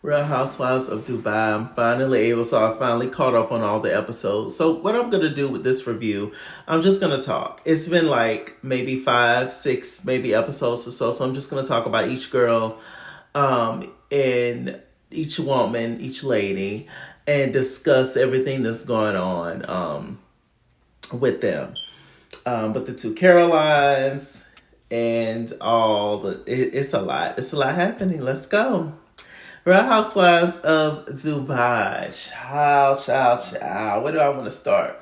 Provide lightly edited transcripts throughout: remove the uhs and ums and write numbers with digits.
Real Housewives of Dubai. I'm finally able, so I finally caught up on all the episodes. So what I'm going to do with this review, I'm just going to talk. It's been like maybe 5, 6, maybe episodes or so. So I'm just going to talk about each girl, and each woman, each lady, and discuss everything that's going on, with them. With the two Carolines and all it's a lot. It's a lot happening. Let's go. Real Housewives of Dubai. Child, child, child. Where do I want to start?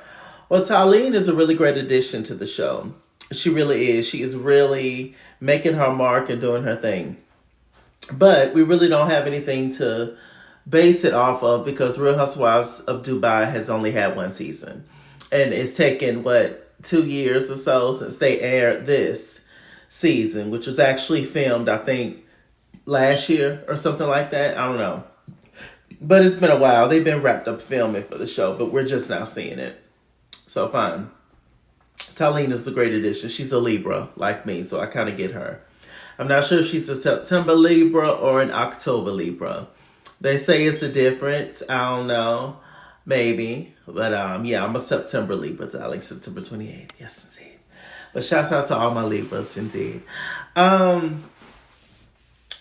Well, Talene is a really great addition to the show. She really is. She is really making her mark and doing her thing. But we really don't have anything to base it off of because Real Housewives of Dubai has only had one season. And it's taken, 2 years or so since they aired this season, which was actually filmed, I think, last year or something like that. I don't know. But it's been a while. They've been wrapped up filming for the show, but we're just now seeing it. So fine. Talene is a great addition. She's a Libra like me, so I kind of get her. I'm not sure if she's a September Libra or an October Libra. They say it's a difference. I don't know. Maybe. But yeah, I'm a September Libra, darling. September 28th. Yes, indeed. But shouts out to all my Libras, indeed.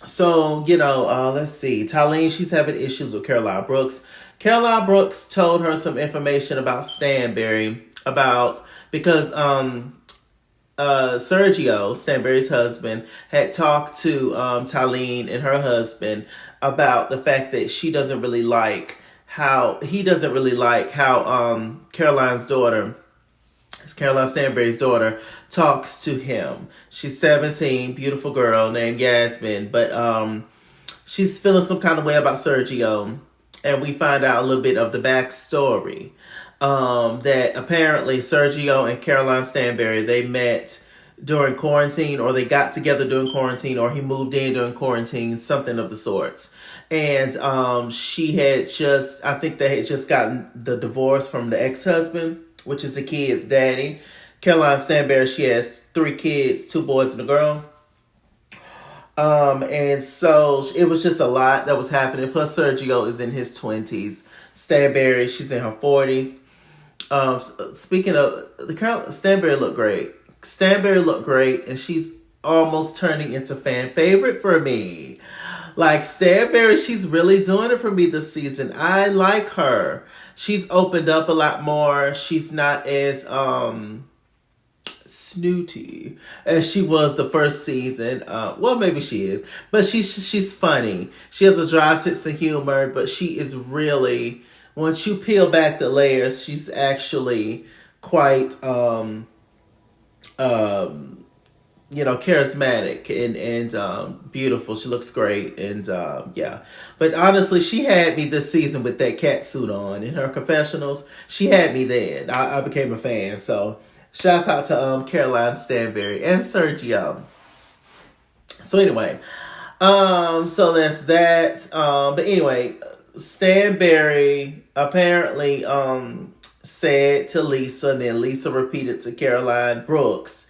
So, let's see. Talene, she's having issues with Caroline Brooks. Caroline Brooks told her some information about Stanbury because Sergio, Stanbury's husband, had talked to Talene and her husband about the fact that he doesn't really like how Caroline Stanbury's daughter talks to him. She's 17, beautiful girl named Yasmin, but she's feeling some kind of way about Sergio, and we find out a little bit of the backstory. That apparently Sergio and Caroline Stanbury, they met during quarantine, or they got together during quarantine, or he moved in during quarantine, something of the sorts. And I think they had just gotten the divorce from the ex-husband, which is the kid's daddy. Caroline Stanbury, she has 3 kids, 2 boys and a girl. And so it was just a lot that was happening. Plus Sergio is in his 20s. Stanbury, she's in her 40s. Speaking of Stanbury looked great. Stanbury looked great, and she's almost turning into fan favorite for me. Like Stanbury, she's really doing it for me this season. I like her. She's opened up a lot more. She's not as snooty as she was the first season. Well, maybe she is, but she's funny. She has a dry sense of humor, but she is really, once you peel back the layers, she's actually quite charismatic and beautiful. She looks great, and yeah. But honestly, she had me this season with that cat suit on in her confessionals. She had me then. I became a fan. So shouts out to Caroline Stanbury and Sergio. So anyway, so that's that. But anyway, Stanbury apparently said to Lesa, and then Lesa repeated to Caroline Brooks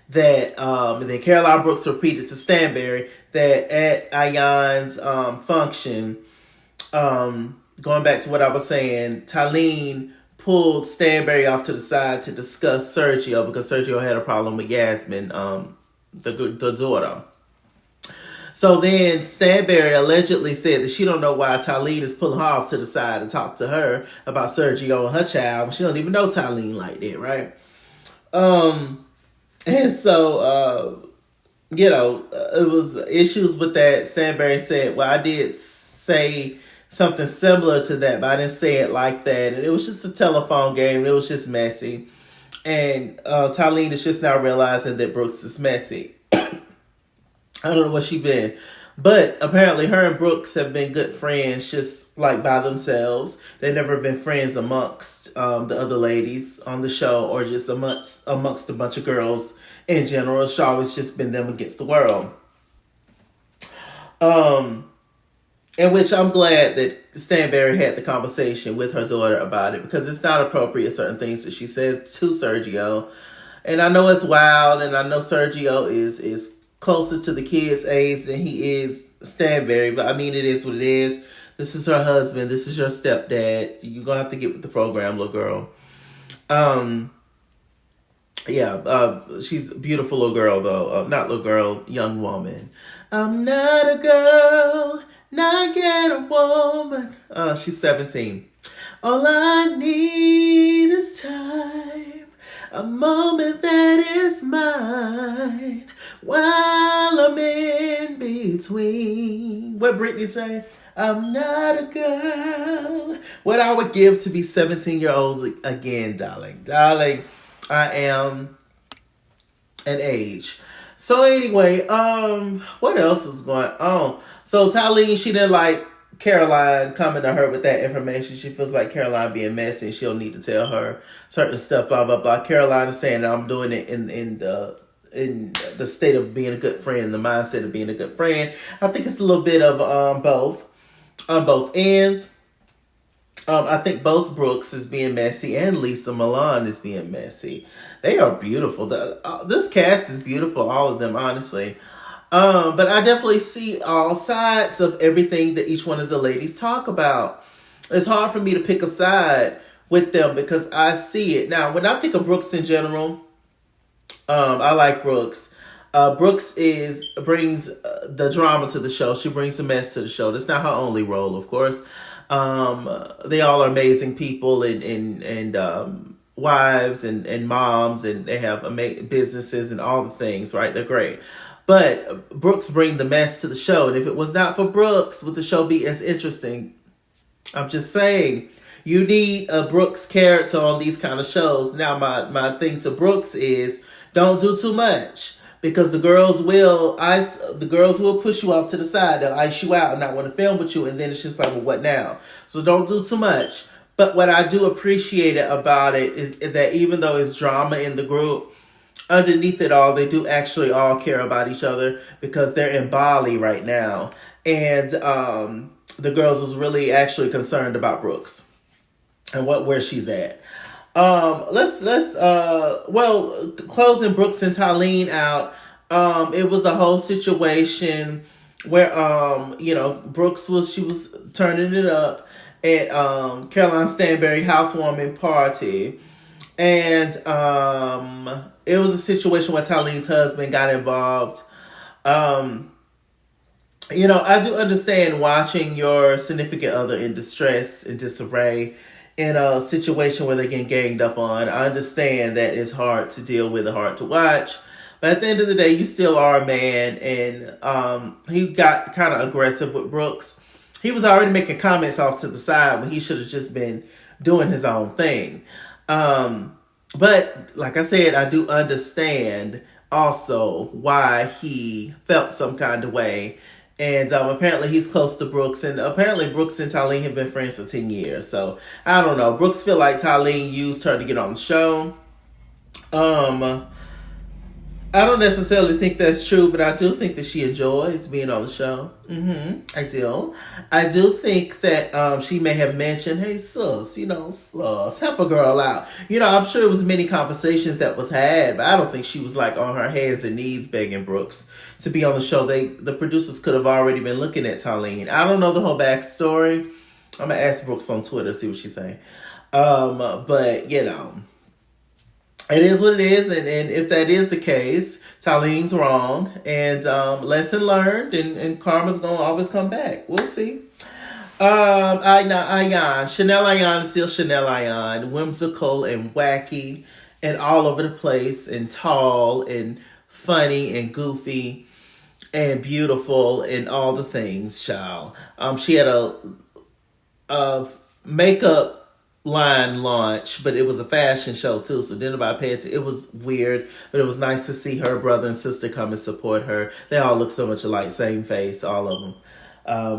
that, and then Caroline Brooks repeated to Stanbury that at Ayan's function, going back to what I was saying, Talene pulled Stanbury off to the side to discuss Sergio because Sergio had a problem with Yasmin, the daughter. So then Stanbury allegedly said that she don't know why Talene is pulling her off to the side to talk to her about Sergio and her child. She don't even know Talene like that, right? And so, it was issues with that. Stanbury said, well, I did say something similar to that, but I didn't say it like that. And it was just a telephone game. It was just messy. And Talene is just now realizing that Brooks is messy. I don't know what she been. But apparently her and Brooks have been good friends just like by themselves. They've never been friends amongst the other ladies on the show or just amongst a bunch of girls in general. It's always just been them against the world. In which I'm glad that Stanbury had the conversation with her daughter about it because it's not appropriate, certain things that she says to Sergio. And I know it's wild, and I know Sergio is closer to the kid's age than he is Stanbury, but I mean, it is what it is. This is her husband. This is your stepdad. You're going to have to get with the program, little girl. Um, she's a beautiful little girl, though. Not little girl, young woman. I'm not a girl, not yet a woman. She's 17. All I need is time, a moment that is mine, while I'm in between. What Britney say? I'm not a girl. What I would give to be 17-year-olds again, darling. Darling, I am an age. So anyway, what else is going on? So Talene, she didn't like Caroline coming to her with that information. She feels like Caroline being messy and she'll need to tell her certain stuff, blah, blah, blah. Caroline is saying that I'm doing it in the state of being a good friend, the mindset of being a good friend. I think it's a little bit of both on both ends. I think both Brooks is being messy and Lesa Milan is being messy. They are beautiful. This cast is beautiful, all of them, honestly. But I definitely see all sides of everything that each one of the ladies talk about. It's hard for me to pick a side with them because I see it. Now, when I think of Brooks in general, I like Brooks. Brooks brings the drama to the show. She brings the mess to the show. That's not her only role, of course. They all are amazing people and wives and moms, and they have businesses and all the things, right? They're great. But Brooks bring the mess to the show. And if it was not for Brooks, would the show be as interesting? I'm just saying, you need a Brooks character on these kind of shows. Now, my thing to Brooks is don't do too much. Because the girls will push you off to the side. They'll ice you out and not want to film with you. And then it's just like, well, what now? So don't do too much. But what I do appreciate about it is that even though it's drama in the group, underneath it all, they do actually all care about each other because they're in Bali right now. And the girls was really actually concerned about Brooks and where she's at. Closing Brooks and Talene out, it was a whole situation where, Brooks was turning it up at, Caroline Stanbury housewarming party. And, it was a situation where Talene's husband got involved. I do understand watching your significant other in distress and disarray in a situation where they're getting ganged up on. I understand that it's hard to deal with and hard to watch. But at the end of the day, you still are a man. And he got kind of aggressive with Brooks. He was already making comments off to the side when he should have just been doing his own thing. But like I said, I do understand also why he felt some kind of way. And apparently he's close to Brooks. And apparently Brooks and Talene have been friends for 10 years. So, I don't know. Brooks feel like Talene used her to get on the show. I don't necessarily think that's true, but I do think that she enjoys being on the show. I do. I do think that she may have mentioned, hey, sus, help a girl out. I'm sure it was many conversations that was had, but I don't think she was like on her hands and knees begging Brooks to be on the show. The producers could have already been looking at Talene. I don't know the whole backstory. I'm going to ask Brooks on Twitter, see what she's saying. But, it is what it is, and if that is the case, Talene's wrong, and lesson learned, and karma's gonna always come back. We'll see. Ayan, Chanel Ayan is still Chanel Ayan, whimsical and wacky, and all over the place, and tall, and funny, and goofy, and beautiful, and all the things, child. She had a makeup line launch, but it was a fashion show too, so didn't nobody pay it. It was weird, but it was nice to see her brother and sister come and support her. They all look so much alike, same face, all of them.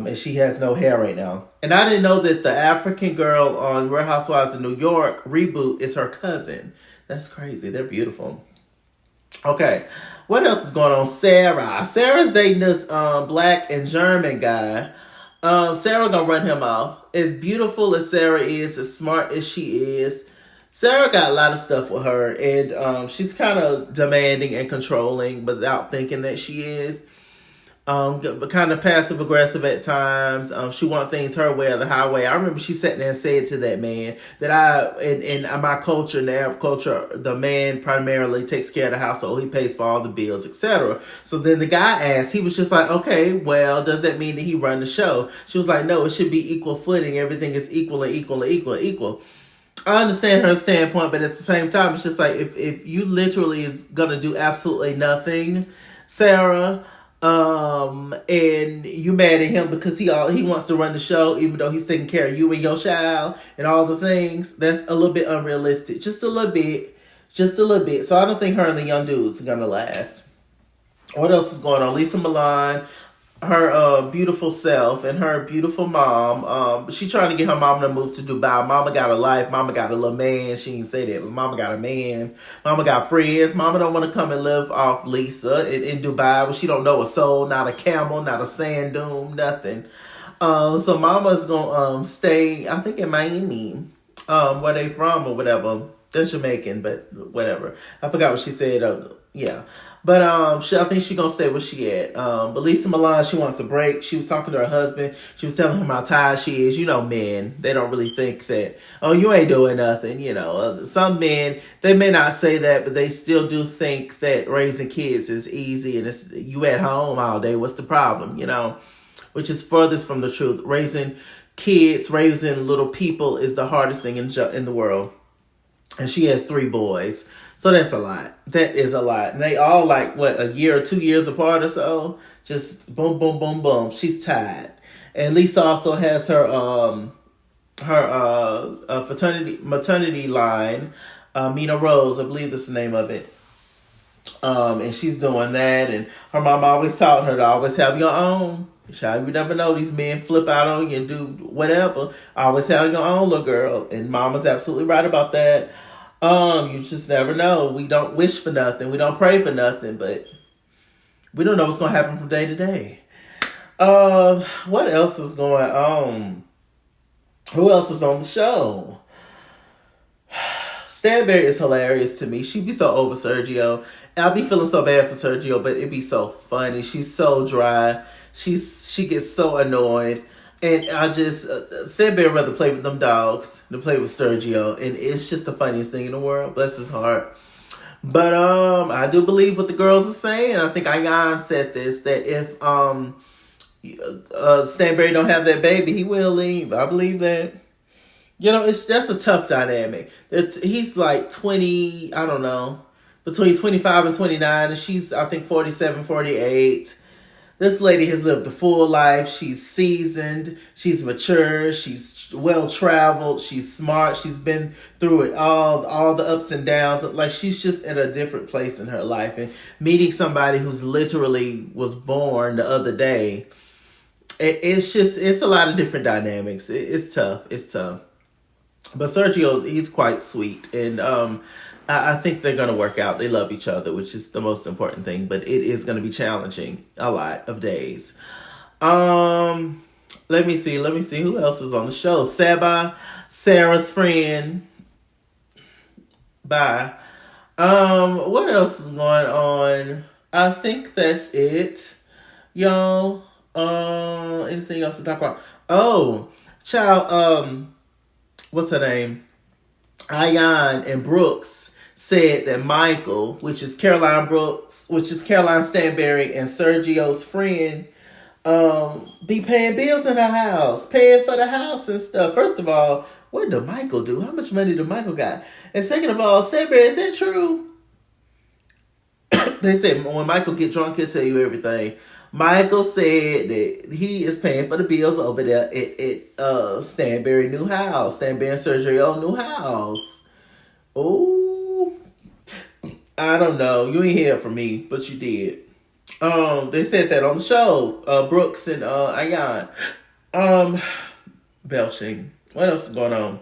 And she has no hair right now. And I didn't know that the African girl on Real Housewives of New York reboot is her cousin. That's crazy. They're beautiful. Okay, what else is going on? Sarah's dating this black and German guy. Sarah gonna run him off. As beautiful as Sarah is, as smart as she is, Sarah got a lot of stuff with her, and she's kind of demanding and controlling without thinking that she is. But kind of passive aggressive at times. She wants things her way or the highway. I remember she sat there and said to that man that in my culture, in the Arab culture, the man primarily takes care of the household. He pays for all the bills, etc. So then the guy asked, he was just like, okay, well, does that mean that he run the show? She was like, no, it should be equal footing. Everything is equal and equal and equal and equal. I understand her standpoint, but at the same time, it's just like if you literally is gonna do absolutely nothing, Sarah, and you mad at him because he wants to run the show, even though he's taking care of you and your child and all the things, that's a little bit unrealistic. Just a little bit. So I don't think her and the young dudes are gonna last. What else is going on? Lesa Milan, her beautiful self, and her beautiful mom. She trying to get her mama to move to Dubai. Mama got a life. Mama got a little man. She didn't say that, but mama got a man. Mama got friends. Mama don't want to come and live off Lesa in Dubai. But she don't know a soul, not a camel, not a sand dune, nothing. So mama's gonna stay, I think, in Miami, where they from or whatever. They're Jamaican, but whatever. I forgot what she said. Yeah. But I think she gonna stay where she at. But Lesa Milan, she wants a break. She was talking to her husband. She was telling him how tired she is. You know, men, they don't really think that, oh, you ain't doing nothing. You know, some men, they may not say that, but they still do think that raising kids is easy and it's you at home all day. What's the problem? You know, which is furthest from the truth. Raising kids, raising little people is the hardest thing in the world. And she has 3 boys. So that's a lot. That is a lot. And they all like, what, a year or 2 years apart or so? Just boom, boom, boom, boom. She's tired. And Lesa also has her maternity line, Mina Rose, I believe that's the name of it. And she's doing that. And her mom always taught her to always have your own. Child, you never know. These men flip out on you and do whatever. Always have your own, little girl. And mama's absolutely right about that. You just never know. We don't wish for nothing. We don't pray for nothing, but we don't know what's going to happen from day to day. What else is going on? Who else is on the show? Stanbury is hilarious to me. She be so over Sergio. I'll be feeling so bad for Sergio, but it'd be so funny. She's so dry. She gets so annoyed. And I just, Stanbury rather play with them dogs than play with Sergio. And it's just the funniest thing in the world. Bless his heart. But I do believe what the girls are saying. I think Ayan said this, that if Stanbury don't have that baby, he will leave. I believe that. You know, that's a tough dynamic. He's like 20, I don't know, between 25 and 29. And she's, I think, 47, 48. This lady has lived a full life. She's seasoned. She's mature. She's well-traveled. She's smart. She's been through it all the ups and downs. Like, she's just in a different place in her life. And meeting somebody who's literally was born the other day, it's a lot of different dynamics. It's tough. But Sergio, he's quite sweet. And I think they're going to work out. They love each other, which is the most important thing. But it is going to be challenging a lot of days. Let me see. Who else is on the show? Sarah's friend. Bye. What else is going on? I think that's it. Y'all. Anything else to talk about? Oh, child. What's her name? Ayan and Brooks said that Michael, which is Caroline Stanbury and Sergio's friend, be paying bills in the house, paying for the house and stuff. First of all, what did Michael do? How much money did Michael got? And second of all, Stanbury, is that true? They said when Michael get drunk, he'll tell you everything. Michael said that he is paying for the bills over there at Stanbury new house. Stanbury and Sergio new house. Oh, I don't know. You ain't hear from me, but you did. They said that on the show. Brooks and Ayan. Belching. What else is going on?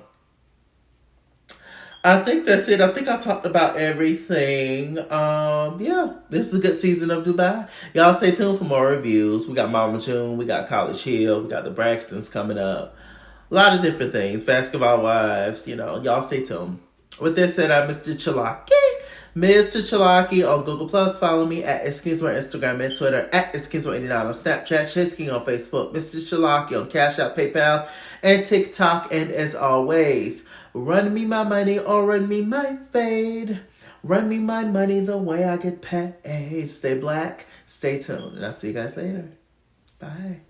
I think that's it. I think I talked about everything. Yeah, this is a good season of Dubai. Y'all stay tuned for more reviews. We got Mama June, we got College Hill, we got the Braxtons coming up. A lot of different things. Basketball Wives, y'all stay tuned. With that said, I'm MrChalaki. MrChalaki on Google Plus. Follow me at @iskinswear Instagram and Twitter, at @iskinswear89 on Snapchat, Chisking on Facebook, MrChalaki on Cash App, PayPal, and TikTok. And as always, run me my money or run me my fade. Run me my money the way I get paid. Stay black, stay tuned, and I'll see you guys later. Bye.